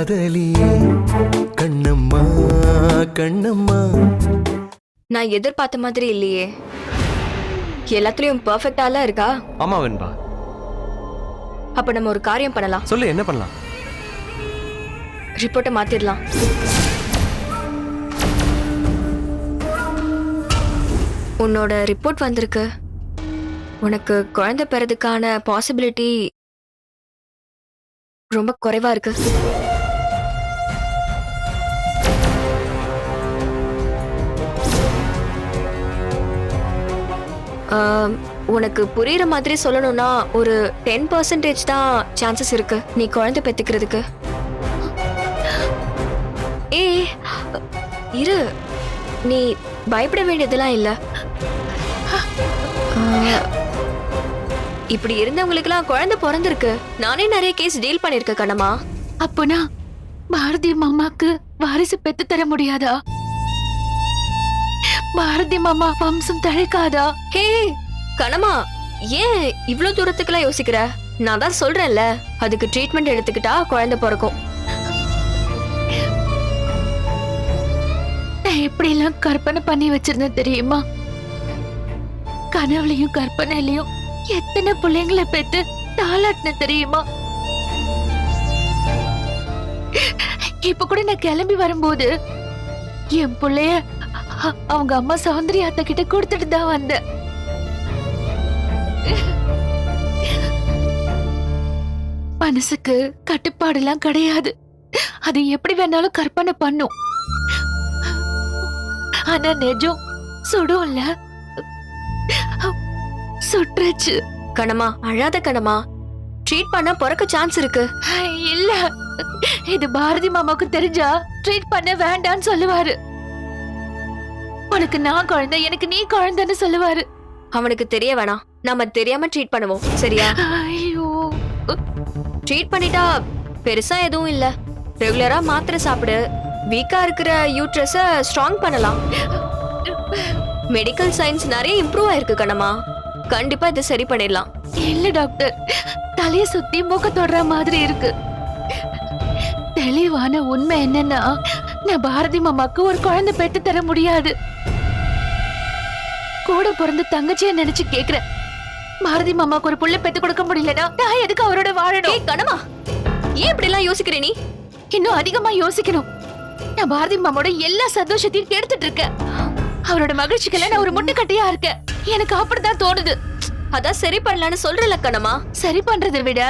காதலியே கண்ணம்மா கண்ணம்மா. நான் எதிர்பார்த்த மாதிரி இல்லையே. எல்லாத்துலயும் பெர்ஃபெக்டாலாம் இருக்கா? ஆமா வெண்பா. அப்ப நம்ம ஒரு காரியம் பண்ணலாம். சொல்லு, என்ன பண்ணலாம்? ரிப்போர்ட்டை மாத்திடலாம். உன்னோட ரிப்போர்ட் வந்திருக்கு. உனக்கு குழந்தை பெறதுக்கான பாசிபிலிட்டி ரொம்ப குறைவா இருக்கு. உனக்கு புரியுற மாதிரி சொல்லணும்னா ஒரு 10% தான் சான்சஸ் இருக்கு நீ குழந்தை பெத்துக்கிறதுக்கு. ஏய் இரு, நீ பயப்பட வேண்டியதெல்லாம் இல்ல. இப்படி இருந்தவங்களுக்குலாம் குழந்தை பிறந்திருக்கு. நானே நிறைய கேஸ் டீல் பண்ணிருக்கேன் கண்ணம்மா. அப்போனா பாரதி மாமாக்கு வாரிசு பெத்து தர முடியாதா? பாரதி மாமா வம்சம் தழைக்காதா? ஹே கண்ணம்மா, ஏன் இவ்ளோ தூரத்துக்குலாம் யோசிக்கிற? நான் தான் சொல்றேன்ல, அதுக்கு ட்ரீட்மெண்ட் எடுத்துக்கிட்டா குழந்தை பிறக்கும். நான் எப்படி எல்லாம் கற்பனை பண்ணி வச்சிருந்தேன் தெரியுமா? கனவுலையும் கற்பனையிலையும் எத்தனை பிள்ளைங்களை பெற்று தாளாட்டின தெரியுமா? இப்ப கூட நான் கிளம்பி வரும்போது என் பிள்ளைய அவங்க அம்மா சௌந்தர்யா அத்தை கிட்ட கொடுத்துட்டு தான் வந்தேன். மனசுக்கு கட்டுப்பாடு எல்லாம் கிடையாது. அது எப்படி வேணாலும் கற்பனை பண்ணும். ஆனா நிஜம் சுடும்ல, சுற்றுச்சு. கண்ணம்மா அழாத கண்ணம்மா, ட்ரீட் பண்ணா பிறக்க சான்ஸ் இருக்கு. இல்ல, இது பாரதி மாமாவுக்கு தெரிஞ்சா ட்ரீட் பண்ண வேண்டான்னு சொல்லுவாரு. உனக்கு நான் குழந்தை, எனக்கு நீ குழந்தைன்னு சொல்லுவாரு. அவனுக்கு தெரிய வேணாம், நாம தெரியாம ட்ரீட் பண்ணுவோம், சரியா? ஐயோ, ட்ரீட் பண்ணிட்டா பெருசா எதுவும் இல்ல. ரெகுலரா மாத்திரை சாப்பிடு. வீக்கா இருக்கிற யூட்ரஸ ஸ்ட்ராங் பண்ணலாம். மெடிக்கல் சயின்ஸ் நிறைய இம்ப்ரூவ் ஆயிருக்கு கண்ணம்மா. கண்டிப்பா இதை சரி பண்ணிடலாம். இல்ல டாக்டர், தலைய சுத்தி மூக்க தொடுற மாதிரி இருக்கு. தெளிவான உண்மை என்னன்னா, நான் பாரதி மாமாக்கு ஒரு குழந்தை பெற்று தர முடியாது. கூட பிறந்த தங்கச்சியை நினைச்சு கேக்குறேன். பாரதி மாமாக்கு ஒரு புள்ள பெத்து கொடுக்க முடியலனா நான் எதுக்கு அவரோட வாழணும்? கண்ணம்மா, ஏன் இப்படி எல்லாம் யோசிக்கிற நீ? இன்னும் அதிகமா யோசிக்கணும். நான் பாரதி மாமாவோட எல்லா சந்தோஷத்தையும் கெடுத்துட்டு இருக்கேன். அவரோட மகிழ்ச்சிக்கெல்லாம் நான் ஒரு முட்டுக்கட்டையா இருக்கேன். எனக்கு அப்படிதான் தோணுது. அதான் சரி பண்ணலான்னு சொல்றல கண்ணம்மா. சரி பண்றதை விட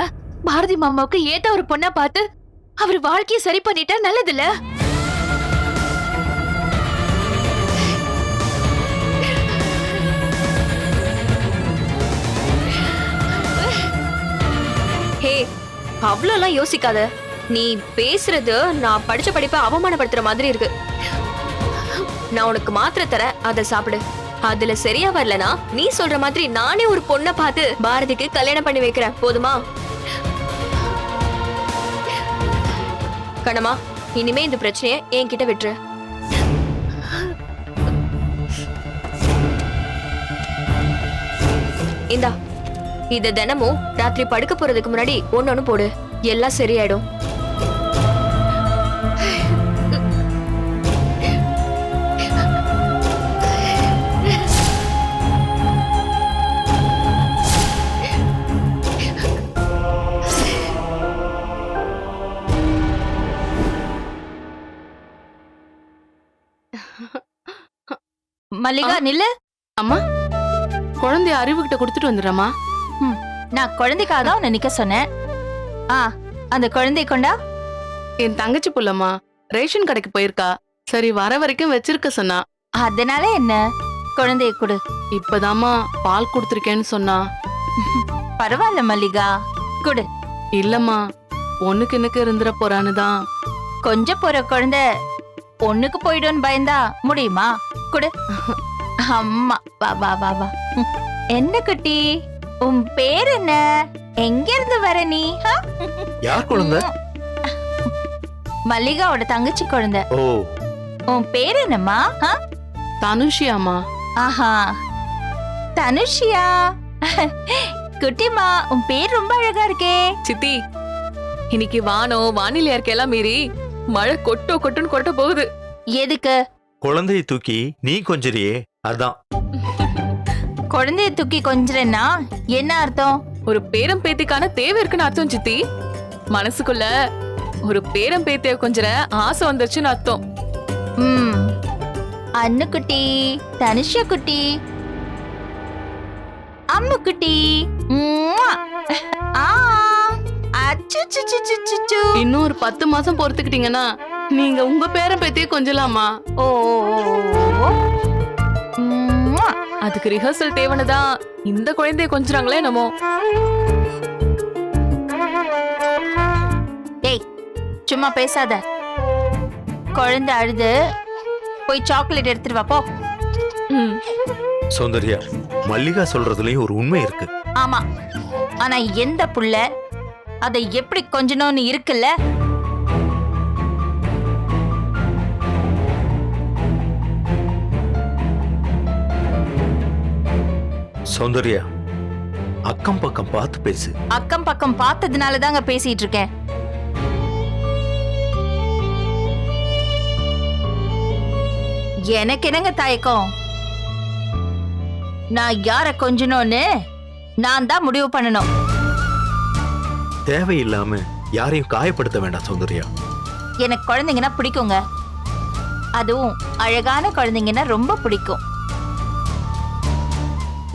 பாரதி மாமாவுக்கு ஏத்த ஒரு பொண்ணா பார்த்து அவர் வாழ்க்கையை சரி பண்ணிட்டா நல்லதுல்ல? ஹே, அவ்வளோலாம் யோசிக்காத. நீ பேசுறது நான் படிச்ச படிப்பை அவமானப்படுத்துற மாதிரி இருக்கு. நான் உனக்கு மாத்திரை தரேன், அதை சாப்பிடு. அதுல சரியா வரலனா நீ சொல்ற மாதிரி நானே ஒரு பொண்ணை பார்த்து பாரதிக்கு கல்யாணம் பண்ணி வைக்கிறேன், போதுமா? கண்ணம்மா, இனிமே இந்த பிரச்சனைய என்கிட்ட விட்டுரு. இந்தா, இத தினமும் ராத்திரி படுக்க போறதுக்கு முன்னாடி ஒன்னொன்னு போடு. எல்லாம் சரியாயிடும். மல்லிகா நில்லு. அம்மா, குழந்தைய அறிவுகிட்ட கொடுத்துட்டு வந்துடுறமா. நான் குழந்தைக்காக தான் உன்னை நிக்க சொன்னேன். அந்த குழந்தை கொண்டா. என் தங்கச்சி புள்ளம்மா ரேஷன் கடைக்கு போயிருக்கா. சரி, வர வரைக்கும் வச்சிருக்க சொன்னா. அதனால என்ன, குழந்தைய கொடு. இப்பதாம்மா பால் கொடுத்துருக்கேன்னு சொன்னா. பரவாயில்ல மல்லிகா, கொடு. இல்லம்மா, ஒண்ணுக்கு எனக்கு இருந்துட போறான்னு தான். கொஞ்சம் போற குழந்தை ஒண்ணுக்கு போயிடும்னு பயந்தா முடியுமா? கொடு. அம்மா வா வா வா வா. என்ன குட்டி, உன் பேர் என்ன? எங்க இருந்து வர நீ? யார் குழந்தை? மல்லிகாவோட தங்கச்சி குழந்தை. ஓ, உன் பேர் என்னம்மா? தனுஷியாமா. ஆஹா, தனுஷியா. குட்டிமா, உன் பேர் ரொம்ப அழகா இருக்கே. சித்தி, இன்னைக்கு வானிலை அறிக்கையெல்லாம் மீறி மழை கொட்டுன்னு கொட்ட போகுது. எதுக்கு? குழந்தையை தூக்கி நீ கொஞ்சிறியே அதான். குழந்தைய தூக்கி கொஞ்சறேன்னா என்ன அர்த்தம்? ஒரு பேரம் பேத்திக்கான தேவை இருக்குன்னு அர்த்தம் சித்தி. மனசுக்குள்ள ஒரு பேரம் பேத்திய கொஞ்சற ஆசை வந்துருச்சுன்னு அர்த்தம். அண்ணு குட்டி, தனுஷா குட்டி, அம்மு குட்டி. இன்னும் ஒரு 10 மாசம் பொறுத்துக்கிட்டீங்கன்னா நீங்க உங்க பேரம் பேத்திய கொஞ்சலாமா? ஓ, அதுக்கு ரிஹர்சல் தேவைன்னுதான் இந்த குழந்தைய கொஞ்சறாங்களே என்னமோ. டேய், சும்மா பேசாத. குழந்தை அழுது, போய் சாக்லேட் எடுத்துட்டு வா போ. சௌந்தர்யா, மல்லிகா சொல்றதுலயும் ஒரு உண்மை இருக்கு. ஆமா, ஆனா எந்த புள்ள அதை எப்படி கொஞ்சணும்னு இருக்குல்ல? சௌந்தர்யா, அக்கம் பக்கம் பார்த்து பேசு. அக்கம் பக்கம் பார்த்ததுனால தாங்க பேசிட்டு இருக்கேன். எனக்கு என்னங்க தயக்கம்? நான் யார கொஞ்சணும்னு நான் தான் முடிவு பண்ணணும். தேவையில்லாம யாரையும் காயப்படுத்த வேண்டாம் சௌந்தர்யா. எனக்கு குழந்தைங்கன்னா பிடிக்குங்க. அதுவும் அழகான குழந்தைங்கன்னா ரொம்ப பிடிக்கும்.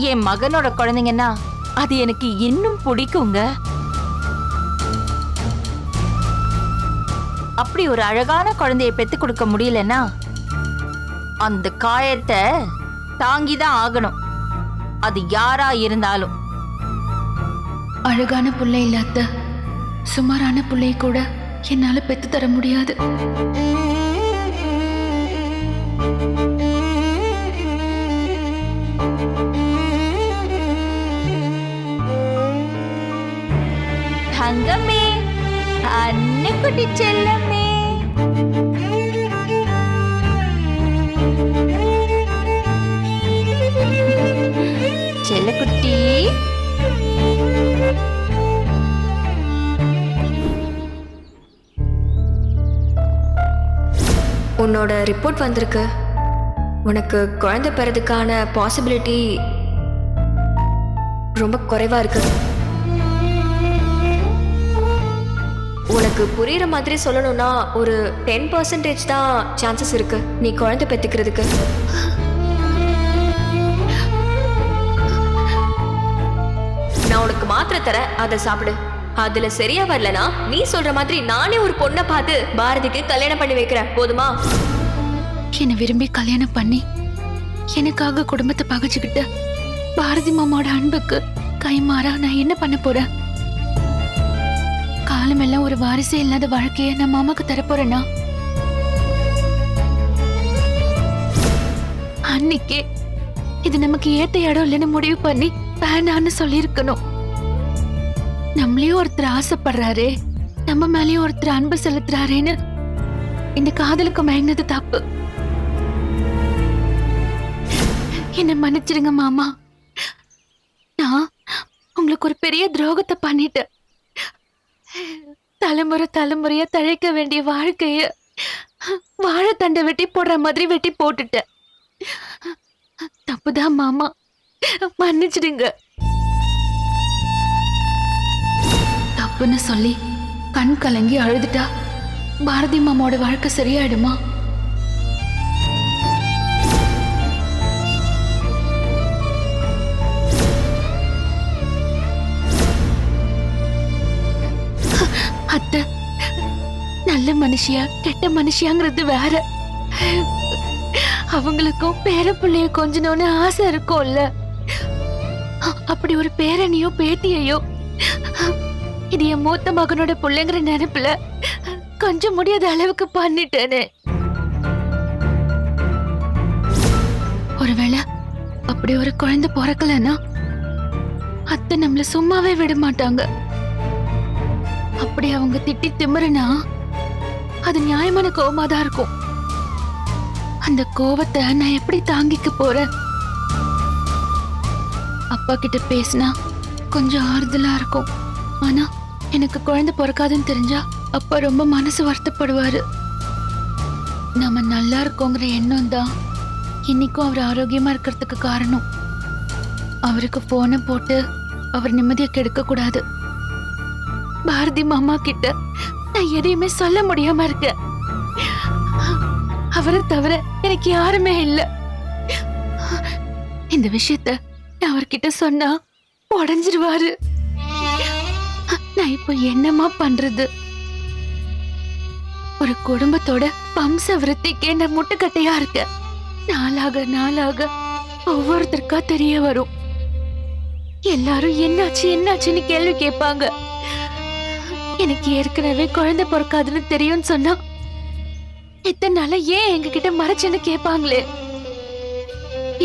என் மகனோட குழந்தைங்கன்னா அது எனக்கு இன்னும் பிடிக்குங்க. அப்படி ஒரு அழகான குழந்தைய பெத்து கொடுக்க முடியலன்னா அந்த காயத்தை தாங்கிதான் ஆகணும், அது யாரா இருந்தாலும். அழகான புள்ளை இல்லாத சுமாரான புள்ளைய கூட என்னால பெத்து தர முடியாது. தங்கமே, அன்னைக்குட்டி செல்லமே. செல்லக்குட்டி, உன்னோட ரிப்போர்ட் வந்திருக்கு. உனக்கு குழந்தை பெறதுக்கான பாசிபிலிட்டி ரொம்ப குறைவா இருக்கு. உனக்கு புரியுற மாதிரி சொல்லணும்னா ஒரு 10% தான் சான்சஸ் இருக்கு நீ குழந்தை பெத்துக்கிறதுக்கு. நான் உனக்கு மாத்திரை தரேன், அதை சாப்பிடு. அதுல சரியா வரலனா நீ சொல்ற மாதிரி நானே ஒரு பொண்ணை பார்த்து பாரதிக்கு கல்யாணம் பண்ணி வைக்கிறேன், போதுமா? என்னை விரும்பி கல்யாணம் பண்ணி எனக்காக குடும்பத்தை பகைச்சுக்கிட்டு பாரதி மாமாவோட அன்புக்கு கைமாறா நான் என்ன பண்ண போறேன்? காலமெல்லாம் ஒரு வாரிசே இல்லாத வாழ்க்கைய நான் மாமாக்கு தரப்போறேனா? அன்னைக்கே இது நமக்கு ஏத்த இடம் இல்லைன்னு முடிவு பண்ணி வேண்டான்னு சொல்லியிருக்கணும். நம்மளையும் ஒருத்தர் ஆசைப்படுறாரே, நம்ம மேலயும் ஒருத்தர் அன்பு செலுத்துறாரேன்னு இந்த காதலுக்கு மயங்கினது தப்பு. என்ன மன்னிச்சிடுங்க மாமா. நான் உங்களுக்கு ஒரு பெரிய துரோகத்தை பண்ணிட்டேன். தலைமுறை தலைமுறையா தழைக்க வேண்டிய வாழ்க்கைய வாழைத்தண்டை வெட்டி போடுற மாதிரி வெட்டி போட்டுட்டேன். தப்புதான் மாமா, மன்னிச்சிடுங்க. தப்புன்னு சொல்லி கண் கலங்கி அழுதுட்டா பாரதி மாமாவோட வாழ்க்கை சரியாயிடுமா? அத்தை, நல்ல மனுஷியா கெட்ட மனுஷியாங்கிறது வேற. அவங்களுக்கும் பேர பிள்ளைய கொஞ்சணும்னு ஆசை இருக்கும்ல. அப்படி ஒரு பேரனையோ பேத்தியையோ இது என் மூத்த மகனோட பிள்ளைங்கிற நினைப்புல கொஞ்சம் முடியாத அளவுக்கு பண்ணிட்டேனே. ஒருவேளை அப்படி ஒரு குழந்தை பிறக்கலன்னா அத்தை நம்மள சும்மாவே விட மாட்டாங்க. அப்படி அவங்க திட்டி திமிருனா அது நியாயமான கோவமா தான் இருக்கும். அந்த கோவத்தை நான் எப்படி தாங்கிக்க போறேன்? அப்பா கிட்ட பேசினா கொஞ்சம் ஆறுதலா இருக்கும். ஆனா எனக்கு குழந்தை பிறக்காதுன்னு தெரிஞ்சா அப்பா ரொம்ப மனசு வருத்தப்படுவாரு. நம்ம நல்லா இருக்கோங்கிற எண்ணம் தான் இன்னைக்கும் அவர் ஆரோக்கியமா இருக்கிறதுக்கு காரணம். அவருக்கு போனை போட்டு அவர் நிம்மதியை கெடுக்க கூடாது. பாரதி மாமா கிட்ட நான் எதையுமே சொல்ல முடியாம இருக்கேன். அவரை தவிர எனக்கு யாருமே இல்ல. இந்த விஷயத்த நான் அவர்கிட்ட சொன்னா உடைஞ்சிருவாரு. நான் இப்ப என்னமா பண்றது? ஒரு குடும்பத்தோட வம்ச விருத்திக்கே நான் முட்டுக்கட்டையா இருக்கேன். நாளாக நாளாக ஒவ்வொருத்தருக்கா தெரிய வரும். எல்லாரும் என்னாச்சு என்னாச்சுன்னு கேள்வி கேட்பாங்க. எனக்கு ஏற்கனவே குழந்தை பிறக்காதுன்னு தெரியும்னு சொன்னா இத்தனை நாள ஏன் எங்ககிட்ட மறைச்சுன்னு கேட்பாங்களே.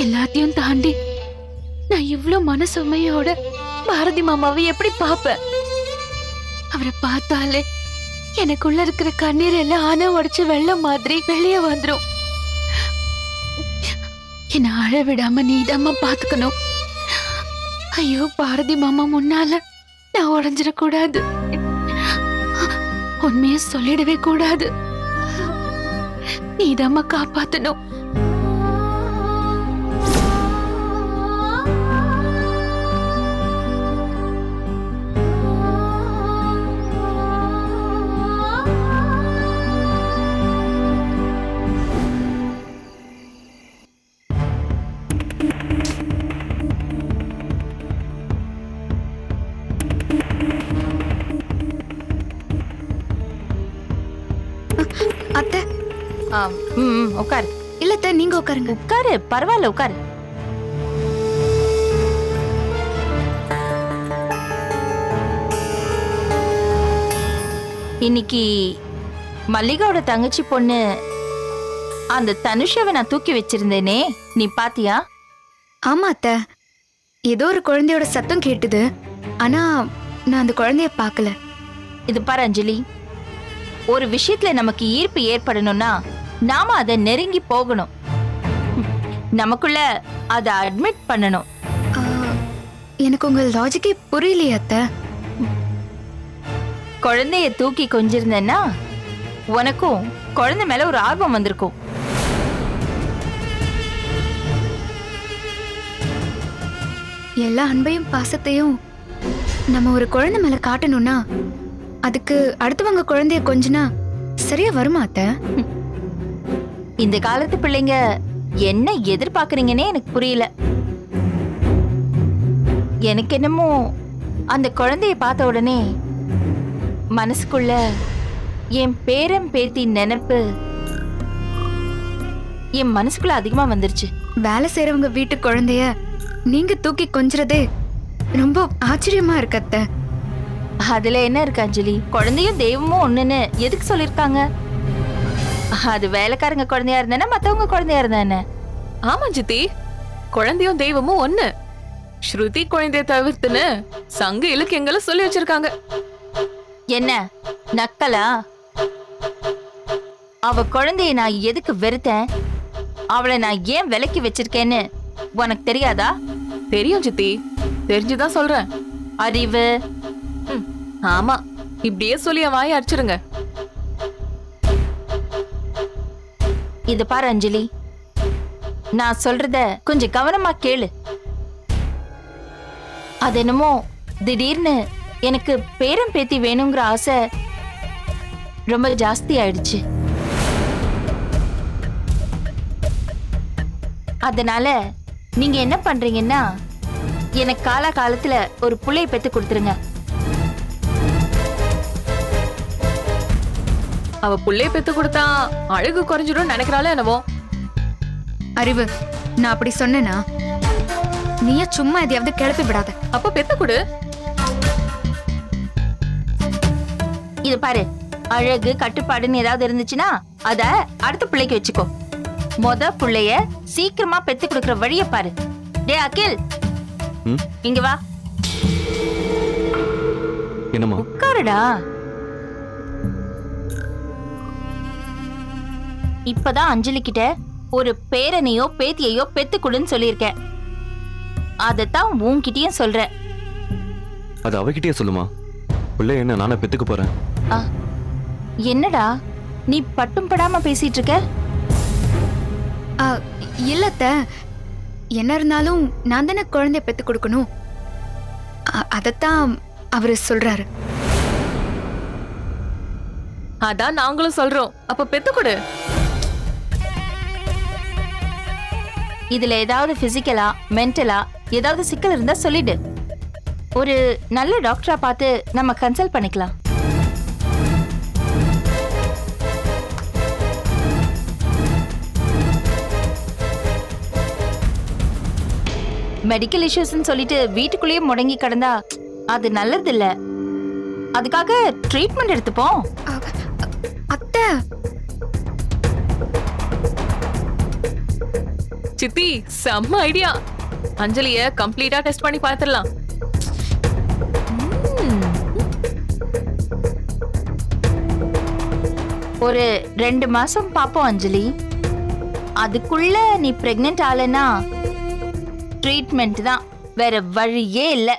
எல்லாத்தையும் தாண்டி நான் இவ்ளோ மனசுமையோட பாரதி மாமாவை எப்படி பாப்பேன்? அவரை பார்த்தாலே எனக்குள்ள இருக்கிற கண்ணீர் எல்லாம் ஆனா உடைச்சு வெள்ளம் மாதிரி வெளியே வந்துரும். என்ன அழ விடாம நீதாம்மா பாத்துக்கணும். ஐயோ பாரதி மாமா முன்னால நான் உடைஞ்சிடக்கூடாது. உண்மைய சொல்லிடவே கூடாது. நீதாம்மா காப்பாத்தணும். அத்தை, உட்காரு. இல்ல அத்தை, நீங்க உட்காருங்க. உட்காரு, பரவாயில்ல உட்காரு. இன்னைக்கு மல்லிகாவோட தங்கச்சி பொண்ணு அந்த தனுஷாவை நான் தூக்கி வச்சிருந்தேனே, நீ பாத்தியா? ஆமா அத்தை, ஏதோ ஒரு குழந்தையோட சத்தம் கேட்டுது. ஆனா நான் அந்த குழந்தைய பார்க்கல. இது பாரு அஞ்சலி, ஒரு விஷயத்துல நமக்கு ஈர்ப்பு ஏற்படணும்னா நாம அதை நெருங்கி போகணும். நமக்குள்ள அதை அட்மிட் பண்ணணும். ஆ, எனக்கு உங்க லாஜிக்கே புரியலையே அத்தை. குழந்தைய தூக்கி கொஞ்சிருந்தேன்னா உனக்கும் குழந்தை மேல ஒரு ஆர்வம் வந்திருக்கும். எல்லா அன்பையும் பாசத்தையும் நம்ம ஒரு குழந்தை மேல காட்டணும்னா அதுக்கு அடுத்தவங்க குழந்தைய கொஞ்சனா சரியா வருமா அத்தை? இந்த காலத்து பிள்ளைங்க என்ன எதிர்பார்க்கறீங்கன்னே எனக்கு புரியல. எனக்கு என்னமோ அந்த குழந்தைய பார்த்த உடனே மனசுக்குள்ள என் பேரன் பேத்தி நினைப்பு என் மனசுக்குள்ள அதிகமா வந்துருச்சு. வேலை செய்யறவங்க வீட்டு குழந்தைய நீங்க தூக்கி கொஞ்சறதே ரொம்ப ஆச்சரியமா இருக்கு அத்தை. அதுல என்ன இருக்கு அஞ்சலி? குழந்தையும் தெய்வமும் ஒண்ணுன்னு எதுக்கு சொல்லிருக்காங்க? அது வேலைக்காரங்க குழந்தையா இருந்தானே, மத்தவங்க குழந்தையா இருந்தானே? ஆமா சித்தி, குழந்தையும் தெய்வமும் ஒண்ணு. ஸ்ருதி குழந்தைய தவிர்த்துன்னு சங்க இலக்கியங்களை சொல்லி வச்சிருக்காங்க. என்ன நக்கலா? அவ குழந்தைய நான் எதுக்கு வெறுத்தேன், அவளை நான் ஏன் விலக்கி வச்சிருக்கேன்னு உனக்கு தெரியாதா? தெரியும் சித்தி, தெரிஞ்சுதான் சொல்றேன். அறிவு. ஆமா, இப்படியே சொல்லி என் வாயை அடிச்சிருங்க. இது பாரு அஞ்சலி, நான் சொல்றத கொஞ்சம் கவனமா கேளு. அது என்னமோ திடீர்னு எனக்கு பேரன் பேத்தி வேணுங்கிற ஆசை ரொம்ப ஜாஸ்தி ஆயிடுச்சு. அதனால நீங்க என்ன பண்றீங்கன்னா, எனக்கு காலத்துல ஒரு புள்ளைய பெத்து கொடுத்துருங்க. அவ புள்ளைய பெத்து கொடுத்தா அழகு குறைஞ்சிடும் நினைக்கிறாளே என்னவோ. அறிவு, நான் அப்படி சொன்னேனா? நீயே சும்மா எதையாவது கிளப்பி விடாத. அப்ப பெத்து கொடு. இது பாரு, அழகு கட்டுப்பாடுன்னு ஏதாவது இருந்துச்சுன்னா அத அடுத்த பிள்ளைக்கு வச்சுக்கோ. மொத புள்ளைய சீக்கிரமா பெத்து கொடுக்கற வழிய பாரு. டே அகில், இங்க வா. என்னம்மா? உட்காருடா. இப்பதான் அஞ்சலி கிட்ட ஒரு பேரனையோ பேத்தியையோ பெத்து கொடுன்னு சொல்லியிருக்கேன். அதத்தான் உன்கிட்டயும் சொல்றேன். அது அவகிட்டயே சொல்லுமா. பிள்ளை என்ன நானே பெத்துக்க போறேன். என்னடா நீ பட்டும் படாம பேசிட்டு இருக்க? இல்லத்த, என்ன இருந்தாலும் நான் தானே குழந்தைய பெத்து கொடுக்கணும். அதத்தான் அவரு சொல்றாரு. அதான் நாங்களும் சொல்றோம். அப்ப பெத்து கொடு. இதுல ஏதாவது பிசிக்கலா மென்டலா ஏதாவது சிக்கல் இருந்தா சொல்லிடு. ஒரு நல்ல டாக்டரா பார்த்து நம்ம கன்சல்ட் பண்ணிக்கலாம். மெடிக்கல் இஷ்யூஸ்னு சொல்லிட்டு வீட்டுக்குள்ளேயே முடங்கி கிடந்தா அது நல்லது இல்ல. அதுக்காக ட்ரீட்மெண்ட் எடுத்துப்போம். அத்தை, சித்தி செம்ம ஐடியா. அஞ்சலிய கம்ப்ளீட்டா டெஸ்ட் பண்ணி பார்த்துடலாம். ஒரு 2 மாசம் பாப்போம் அஞ்சலி. அதுக்குள்ள நீ பிரெக்னென்ட் ஆலனா ட்ரீட்மெண்ட் தான், வேற வழியே இல்ல.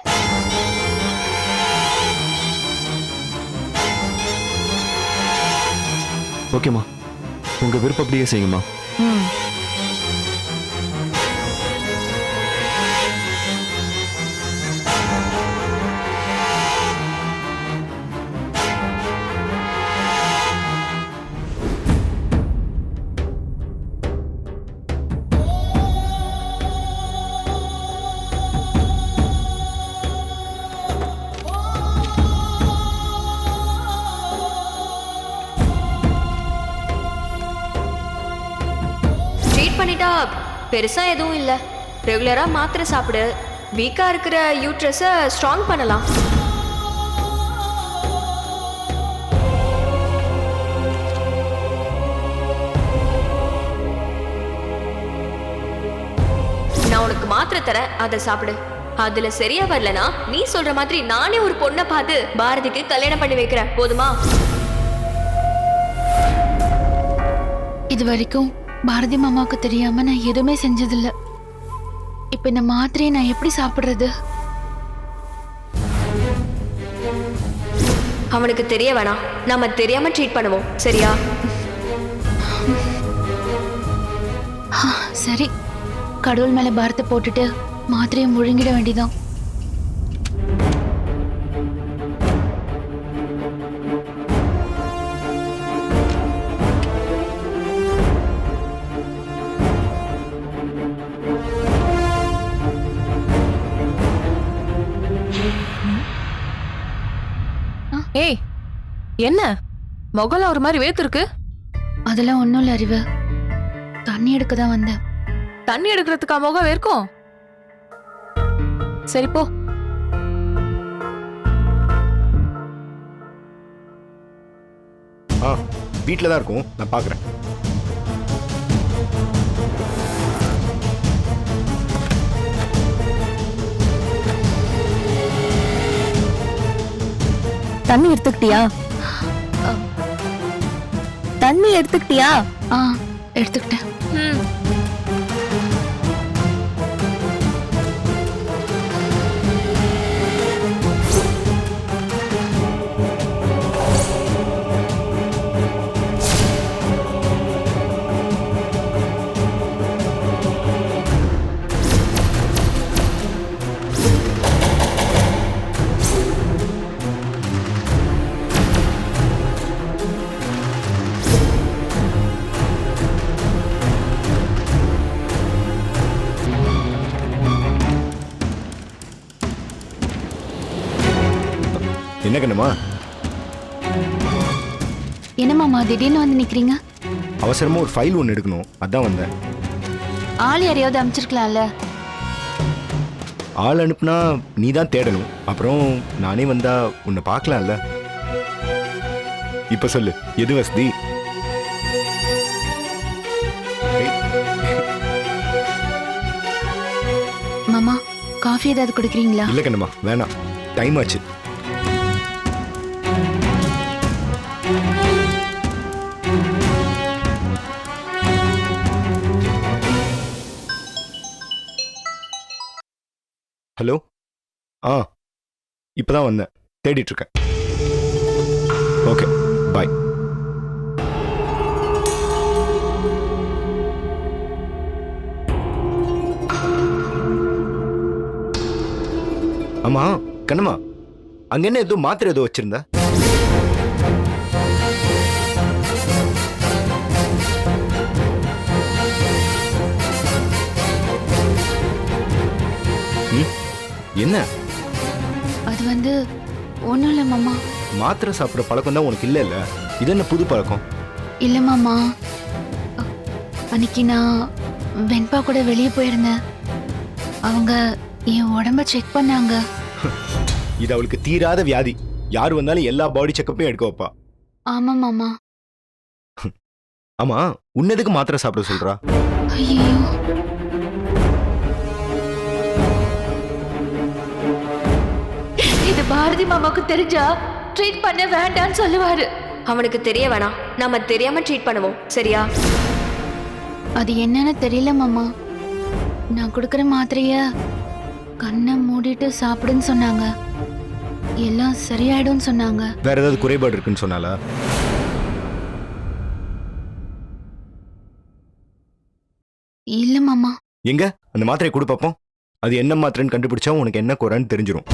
ஓகேம்மா, உங்க விருப்பம் அப்படியே செய்யுங்கம்மா. ம். ட்ரீட் பண்ணிட்டா பெருசா எதுவும் இல்ல. ரெகுலரா மாத்திரை சாப்பிடு. வீக்கா இருக்கிற யூட்ரஸ ஸ்ட்ராங் பண்ணலாம். நான் உனக்கு மாத்திரை தரேன், அதை சாப்பிடு. அதுல சரியா வரலனா நீ சொல்ற மாதிரி நானே ஒரு பொண்ணை பார்த்து பாரதிக்கு கல்யாணம் பண்ணி வைக்கிறேன். போதுமா? இது வரைக்கும் பாரதி மாமாவுக்கு தெரியாம நான் எதுவுமே செஞ்சதில்ல. இப்ப இந்த மாத்திரையை நான் எப்படி சாப்பிடுறது? அவனுக்கு தெரிய வேணாம். நம்ம தெரியாம ட்ரீட் பண்ணுவோம், சரியா? சரி, கடவுள் மேல பாரத்தை போட்டுட்டு மாத்திரையை முழுங்கிட வேண்டிதான். ஏய், என்ன முகல ஒரு மாதிரி வேத்து இருக்கு? அதெல்லாம் ஒண்ணும் இல்ல அறிவு, தண்ணி எடுக்க தான் வந்தேன். தண்ணி எடுக்கிறதுக்கா முகம் வேர்க்கும்? சரி போ. வீட்டில் தான் இருக்கும், நான் பார்க்குறேன். தண்ணி எடுத்துக்கிட்டியா? தண்ணி எடுத்துக்கிட்டியா? எடுத்துக்கிட்டேன். ம். என்ன கண்ணுமா? என்ன மாமா திடீர்னு வந்து நிக்கிறீங்க? அவசரமா ஒரு ஃபைல் ஒன்று எடுக்கணும், அதான் வந்தேன். ஆள் யாரையாவது அமைச்சிருக்கலாம்ல? ஆள் அனுப்புனா நீ தான் தேடணும், அப்புறம் நானே வந்தா உன்னை பார்க்கலாம்ல. இப்ப சொல்லு, எது வசதி? மாமா, காஃபி ஏதாவது குடிக்கிறீங்களா? இல்ல கண்ணுமா, வேணாம், டைம் ஆச்சு. ஹலோ, இப்பதான் வந்தேன், தேடிட்டு இருக்கேன். Okay bye. ஆமா கண்ணம்மா, அங்க என்ன ஏதோ மாத்திரை ஏதோ வச்சிருந்தா? என்ன அது வந்து ஒன்றும் இல்லை மாமா. மாத்திரை சாப்பிட்ற பழக்கம் தான் உனக்கு இல்ல? இது என்ன புது பழக்கம்? இல்லை மாமா, அன்னைக்கு நான் வெண்பா கூட வெளியே போயிருந்தேன். அவங்க என் உடம்ப செக் பண்ணாங்க. இது அவளுக்கு தீராத வியாதி. யார் வந்தாலும் எல்லா பாடி செக்கப்பையும் எடுக்க வைப்பா. ஆமா மாமா. ஆமா, உன்னதுக்கு மாத்திரை சாப்பிட சொல்றா? ஐயோ, இது பாரதி மாமாவுக்கு தெரிஞ்சா ட்ரீட் பண்ண வேண்டாம்னு சொல்லுவாரு. அவனுக்கு தெரிய வேணாம், நம்ம தெரியாம ட்ரீட் பண்ணுவோம், சரியா? அது என்னன்னு தெரியல மாமா. நான் கொடுக்குற மாத்திரைய கண்ணை மூடிட்டு சாப்பிடுன்னு சொன்னாங்க. எல்லாம் சரியாயிடும்னு சொன்னாங்க. வேற ஏதாவது குறைபாடு இருக்குன்னு சொன்னாலா? இல்ல மாமா. எங்க அந்த மாத்திரையை கொடு பாப்போம். அது என்ன மாத்திரைன்னு கண்டுபிடிச்சா உனக்கு என்ன குறைன்னு தெரிஞ்சிரும்.